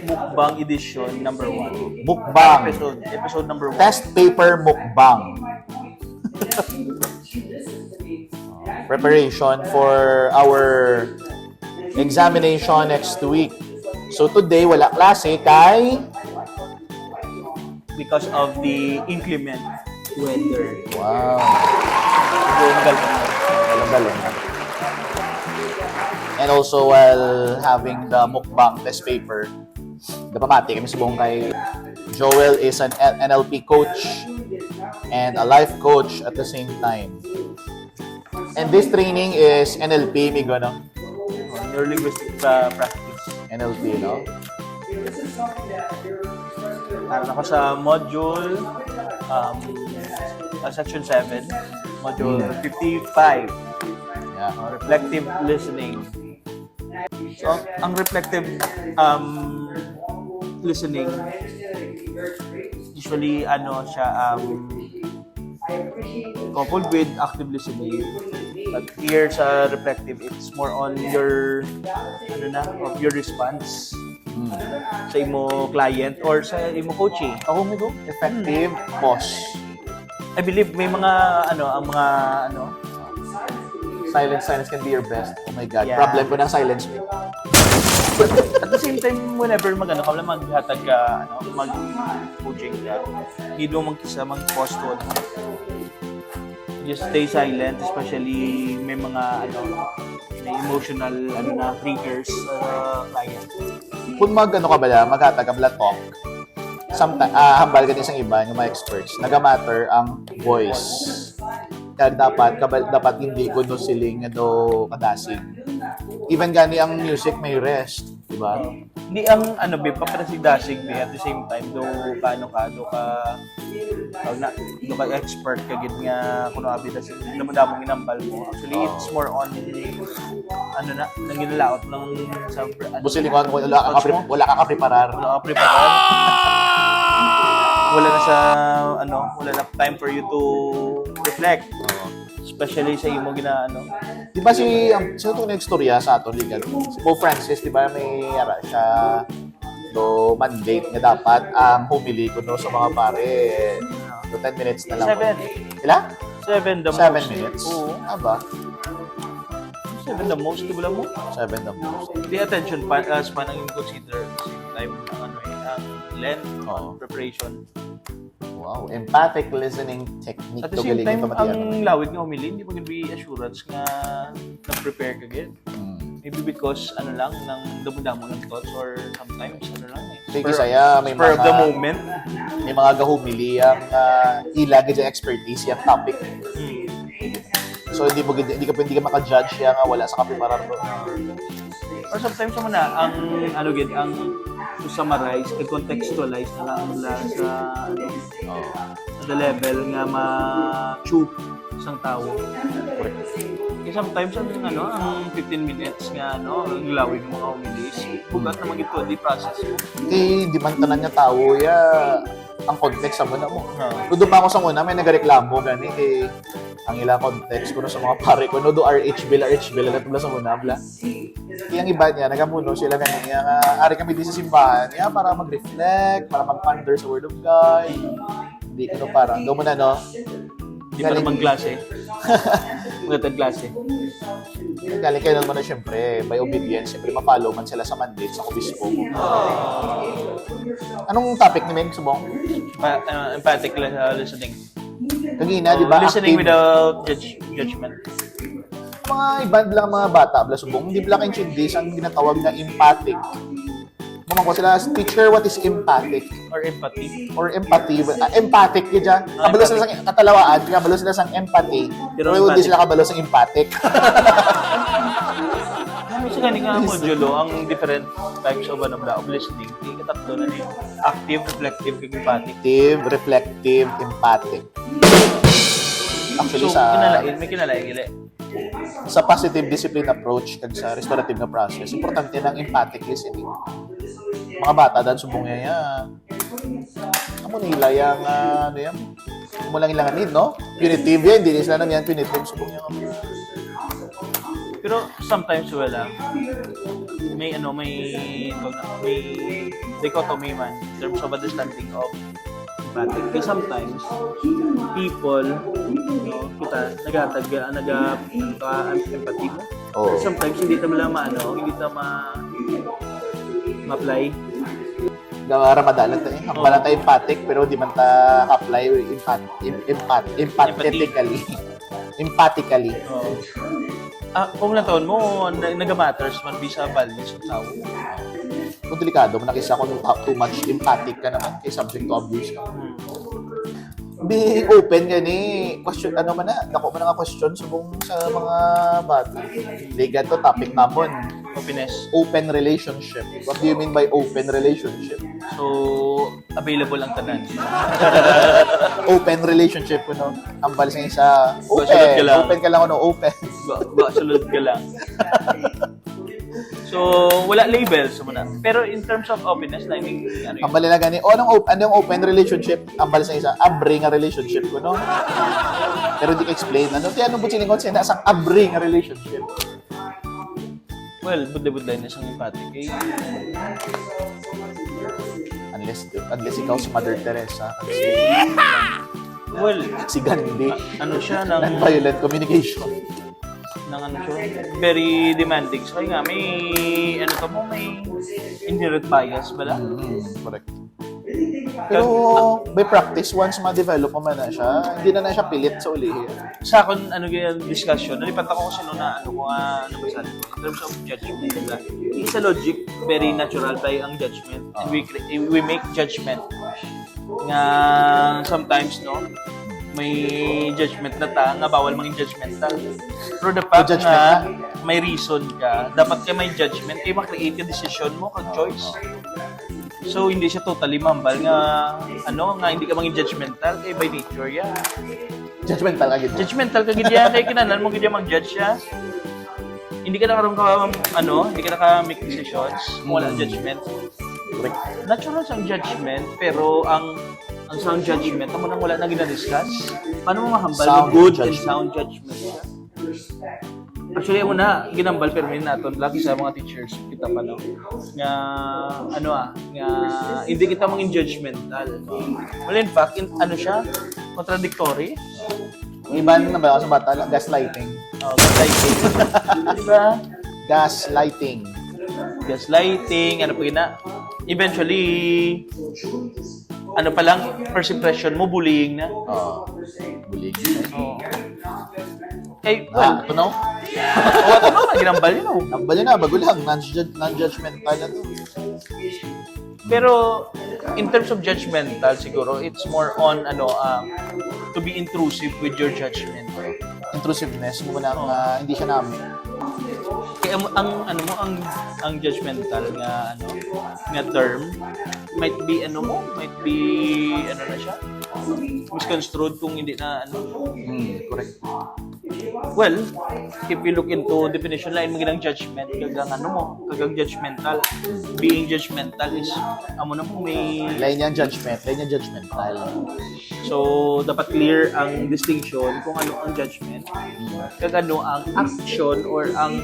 Mukbang edition number 1. Mukbang. Episode number 1. Test paper mukbang. Preparation for our examination next week. So today, wala klase kay... Because of the inclement weather. Wow. Galing. And also, while having the mukbang test paper, napamati kami subong kay Joel is an NLP coach and a life coach at the same time. And this training is NLP, Migo, no? Neurolinguistic practice. NLP, no? Naroon ako sa module section 7, module 55. Yeah. Reflective listening. So, ang reflective listening, usually, coupled with active listening. But here sa reflective, it's more on your, of your response sa imo client or sa imo coaching. Ako, Migo, effective pause. I believe may mga, Silence can be your best. Oh my God. Yeah. Problem ko ng silence me. At the same time, whenever maghatag ka, mag-coaching ka, hindi mo mag-pause to, just stay silent, especially may mga, may emotional, triggers sa client. Kung maghatag ka bala talk, sometimes, hambal ka din sa iba, yung mga experts, nagamatter ang voice. Kaya dapat hindi ko no siling kadasig. Even gani ang music may rest, di ba? Hindi ang papasigdasig at the same time do ka expert ka gid nga kuno abi ta damong inambal mo. Actually it's more on nanginlaot ng sa Busiling ko wala ka preparar. Wala na time for you to reflect. Especially sa imo Di ba sino itong na-istorya sa aton ligan? Si Pope Francis, di ba may siya mandate na dapat ang humili ko sa mga pare 10 minutes na lang. 7. Ilan? 7 the 7 most. minutes? Oo. Ba? 7 the most, di ba mo? 7 the most. The attention span ang consider time ang length, preparation. Wow, empathic listening technique. At the same time, ang lawid nga humili, hindi mo be assurance nga na-prepare ka gid. Maybe because nang damo ng thoughts or sometimes Sige saya may spur mga of the moment. May mga gahumili ang ilagay sa expertise yung topic. So hindi ka maka-judge siya nga wala sa kapiparar do. Or sometimes naman ang to summarize, contextualize na lang nila sa the level nga ma-chew isang tao. Kasi sometimes ang 15 minutes nga ang lawig ng mga umilis. Bugat naman ito di process mo. Di man tanan nga tao ang context sa muna mo. Doon pa ako sa muna may nagareklamo gani ang ilang context ko sa mga pare ko do RH bill na tula sa muna bla. Yung iba niya nagamuno sila gani ari kami di sa simbahan para mag-reflect, para mag-ponder sa word of God. Hindi ko parang do mo na Hindi pa naman klase. Magandang klase. Galing kayo naman na siyempre, by obedience, siyempre ma-follow man sila sa mandate sa obispo mo. Anong topic ni Meng Subong? Empathic listening. Kagina, di ba? Listening without judgment. Mga iba lang mga bata, bla Subong, hindi black and chindis ang ginatawag na empathic. Mamang ko sila, teacher, what is empathic? Or empathy. Or empathy. Empathic yun dyan. Kabalo sila sa katalawaan, kabalo sila sa empathy. Pero hindi sila kabalo sa empathic. Kasi ganun nga modulo, ang different types of listening. Katatlo na ni active, reflective, empathic. Active, reflective, empathic. Actually, so, may kinalain. Sa positive discipline approach kag sa restorative na process, importante ng empathic listening. Mga bata dan subong niya. Amo nila yang yan? Mo lang ilang need, no? Punitive yan, hindi sila nang yan punitive subong niya. Pero sometimes wala. may dichotomy man in terms of understanding of empathic. Kasi sometimes people, kita nag-empathy mo. Oo. Sometimes hindi na ma-apply. Gawara madalang tayo. Hambala tayo empathic, pero di man ta apply empathetically. Empathically. Kung lang taon mo, nag-matters man bisa values ng tao. Kung delikado, manakisa kung too much empathic ka naman kay subject to abuse ka. Being open gani, question ano man na, dako man nga question subong sa mga bata. Liga to topic namon. Openness. Open relationship. What do you mean by open relationship? So, available ang tanan. Open relationship kuno. Ang balisang isa Sulod ka lang. open ka lang kuno, open. Sulod ka lang. So, wala labels muna. Pero in terms of openness, na yung Ang bali na gani, ano yung open relationship? Ang balisang isa, abre nga relationship kuno. Pero di ka explain. Ano bu siningon siya sa abre nga relationship? well, budlay-budlay na siyang empathic. Unless ikaw si Mother Teresa. Well, Si Gandhi. ano siya ng Non-violent communication. very demanding. So, nga, may inherent bias, bala? Correct. Pero by practice, once ma-develop mo man na siya, hindi na siya pilit sa ulihin. Sa akin, yung discussion, nalipat ako kasi masabi ko, in terms of judgment, diba? Sa logic, very natural tayo ang judgment. And we make judgment. Nga, sometimes, may judgment na nga bawal maging judgmental. Pero the fact na may reason ka, dapat ka may judgment, ma-create yung decision mo, kag choice. So, hindi siya totally mambal nga, hindi ka maging judgmental, by nature, yeah. Judgmental ka gid. Judgmental ka gid yan, kaya kinanan mo gid yan mag-judge siya. Hindi ka na hindi ka naka-make decisions, wala judgment. Correct. Natural siyang judgment, pero ang sound judgment, amo nang wala na gina-discuss. Paano mo mahambal Sound yung good judgment. and sound judgment siya? Actually, amo na, ginambal pero rin natin, lagi sa mga teachers, kita pa nga, hindi kita maging judgmental. Well, in fact, siya, contradictory. Yung iba na ba sa bata, gaslighting. Gaslighting. Diba? Gaslighting. Gaslighting, eventually, first impression mo, bullying na. Bullying. Ito no? Ginambal yun, Nambal yun na, bago lang. Non-judgmental na to. Pero, in terms of judgmental, siguro, it's more on, to be intrusive with your judgment. Intrusiveness mo na hindi siya namin. Kaya ang judgmental nga term, might be na siya, misconstrued kung hindi na Correct. Well, if you look into definition line mo ginang judgment, kagang judgmental. Being judgmental is may Line yung judgment. Line yung judgmental. so dapat clear ang distinction kung ano ang judgment, kag ang action or ang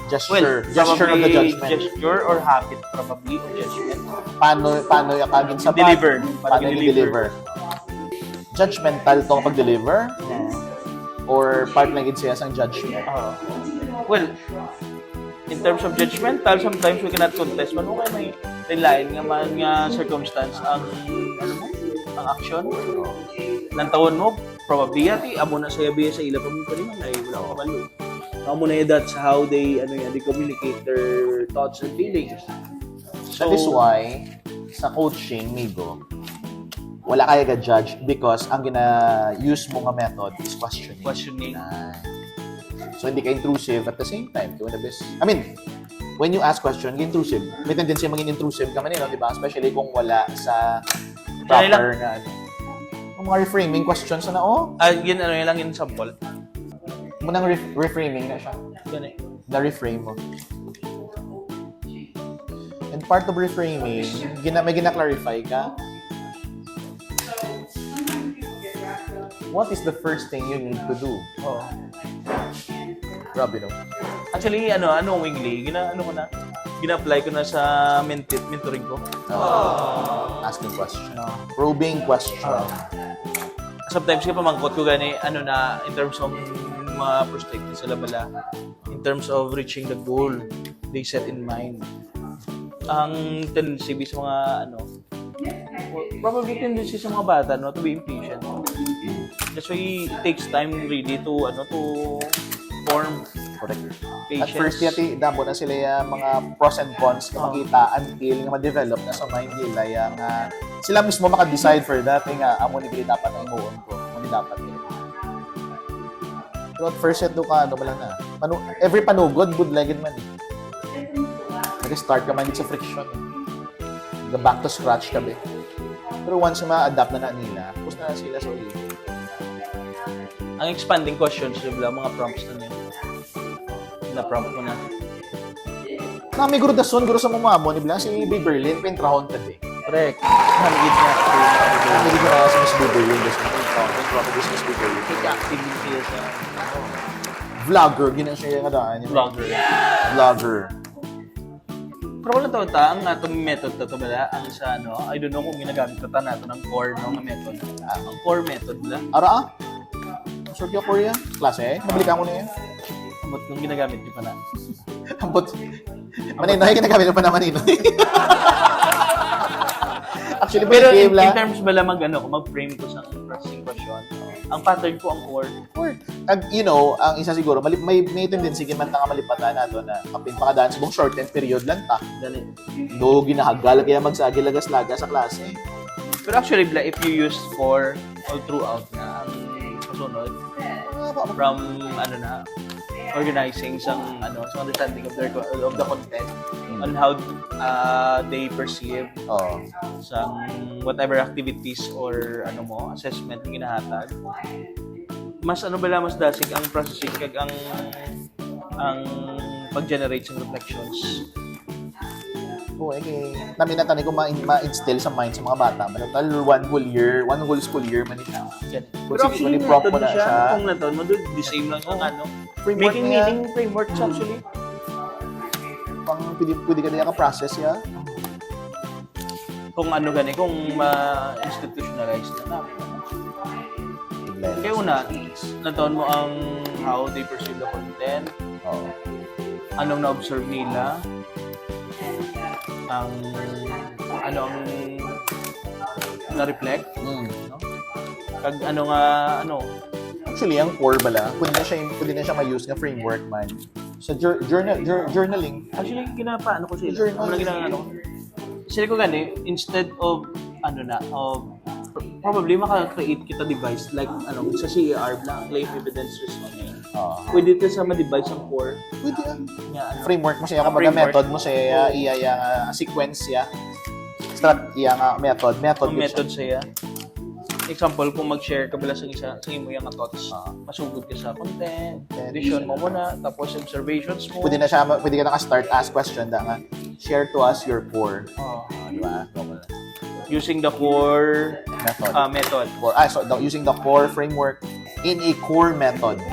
Gesture. Gesture of the judgment. Gesture or habit probably of judgment. Paano yakagin sa Deliver. Paano i-deliver? Judgmental to pag-deliver? Or part lang siya sa judgment? Well, in terms of judgmental, sometimes we cannot contest man may line nga circumstance ang action. Nang tawon mo, probability amo na saya biya sa ila pa mo pa rin ay wala ko kabalo. Amo na that's how they they communicate their thoughts and feelings. So, that is why sa coaching, Migo, wala kaya ga-judge because ang gina-use mo nga method is questioning. So, hindi ka intrusive at the same time. When you ask question, intrusive. May tendency maging intrusive ka man di ba? Especially kung wala sa proper na Yung mga reframing questions na yun lang yung sample. Munang reframing na siya. Ganun. Na-reframe mo. And part of reframing, may gina-clarify ka. What is the first thing you need to do? Oh. Grabe, no? Actually, unknowingly, gina-apply ko na sa mentoring ko. Asking question. Probing question. Sometimes kaya pamangkot ko gani, in terms of mga perspectives sa labala, in terms of reaching the goal they set in mind. Ang tendency sa mga, probably tendency sa mga bata, to be impatient. That's why it takes time really to form Correct. patience. At first, damo na sila yung mga pros and cons na makita until nga ma-develop na sa mind nila yung sila mismo maka-decide for that. Nga, amo ni dapat ang imuon ko. Amo ni dapat nila. Pero at first set do ka, wala na. Every panugod, good-legged man. Nag-start ka man sa friction. Back to scratch ka ba. Pero once ma-adapt na nila, tapos na sila sa ulit. Ang expanding questions, mga prompts na niya. Na-prompt mo na. May guro dason, guro sa mamamo, ni Blanc, si Baby Berlin, pintrahon ka din. Correct. Namigid niya. Namigid ko na si Miss Baby Berlin, dason pintrahon ko si Miss Baby Berlin. Take active din siya sa Vlogger, gina siya yung kadaan. Vlogger. Pero wala ang atong method na ito bala, ang sa I don't know kung ginagamit ko nato ng core ng method. Ang core method bala. Ara? Sort yung Korea? Klase? Mabalikan ko na yan. Ambot kung ginagamit niyo pa na. Ambot. Maninoy, ginagamit mo pa na maninoy. Actually, pero in lang. terms bala mag-frame ko sa processing question, ang pattern ko ang core. Ang isa siguro, may tendency man nga malipatan nato na kapin pakadaan sa buong shortened period lang ta. Dali. Do ginahagal kaya magsagi lagas-lagas sa klase. Pero actually, bala, if you use core all throughout na ang kasunod, from organizing sa understanding of the content on how they perceive sa whatever activities or assessment na ginahatag. Mas mas dasig ang processing kag ang pag-generate ng reflections. Namin natani ko ma-instill sa mind sa mga bata. Total one whole school year man ito. Pero actually, prop mo na siya. Kung naton mo, the same lang ang Framework making niya. meaning frameworks actually. Pwede ka na process ya. Kung kung ma-institutionalize na kaya una, naton mo ang how they perceive the content, anong na-observe nila, ang na-reflect, kag Actually, ang core bala, pwede na siya ma-use nga framework man. Sa journaling. Actually, ginapaano ko sila. Journal. Sila ko gani, instead of, probably maka-create kita device like, sa CER, Claim Evidence Reasoning. Pwede ito sa ma-device ang core. Pwede yan. Yeah, Framework mo siya, kapag method mo siya, sequence siya. method siya. Example, kung mag-share ka pala sa imo yung thoughts, masugod ka sa content, vision mo muna, tapos observations mo. Pwede ka naka-start ask question da nga. Share to us your core. Di ba? Using the core method. Using the core framework in a core method.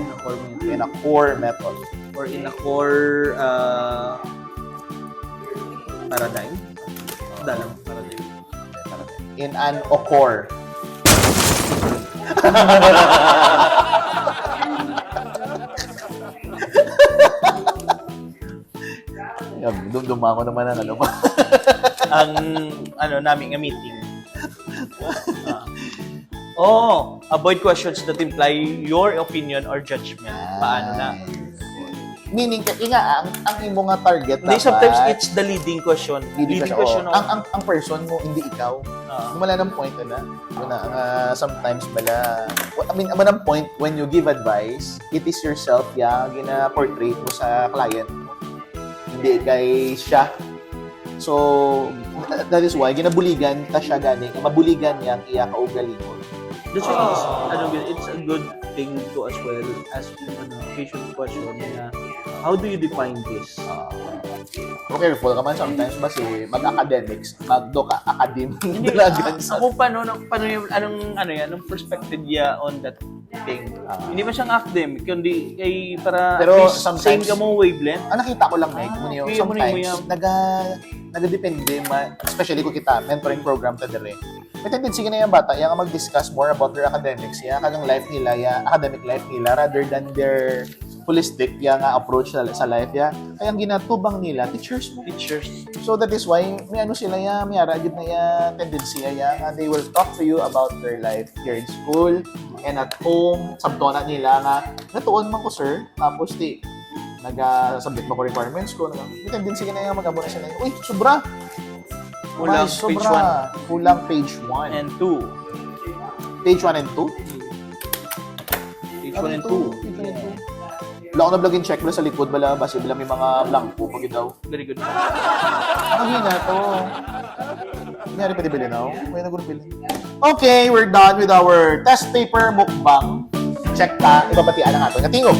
In a core method. Or in a core paradigm. Paradigm. In an core. Dumduma ko naman ang pa. ang naming meeting. Avoid questions that imply your opinion or judgment. Paano na? Meaning, ang imo nga target Hindi, sometimes it's the leading question. Leading question. Ang person mo, hindi ikaw. Wala ng point na. Sometimes bala. Amo ng point when you give advice, it is yourself gina-portray mo sa client. Hindi kay siya. So, that is why ginabuligan ta siya gani. Mabuligan niya ang iya kaugalingon. That's why it's a good thing to as well as patient question na how do you define this? Pero careful ka man sometimes ba si mag-academics, magdo ka academic Hindi, dalagan sa ako paano yung, anong perspective niya on that thing. Hindi man siyang academic, kundi ay para Pero at least sometimes- same ka mo wavelength. ang nakita ko lang, Mike, muna yung Okay, muna sometimes, yung- nagadepende, especially kung kita, mentoring program ta dire. May tendency ka na yung bata, yung mag-discuss more about their academics, yung kanyang life nila, yung academic life nila, rather than their holistic yung approach sa life. Kaya ang ginatubang nila, teachers mo. Teachers. So that is why, may ano sila yan, may aragid na yan, tendency yan, they will talk to you about their life here in school and at home. Sabtona nila nga, natuon man ko sir, tapos nag-submit mo ko requirements ko. May tendency ka na yung mag-abo na sila. Uy, sobra! Kulang Ay, page sobra. Kulang page 1. And 2. Page 1 and 2? Page 1 and 2. Wala ko na vlogin checklist sa likod, bala, basi bila may mga blanco pag daw. Very good. Ang hina to. Nangyari pa di bilinaw? May nagulong Okay, we're done with our test paper mukbang. Check ta, ibabatian na nga ito. Natingo!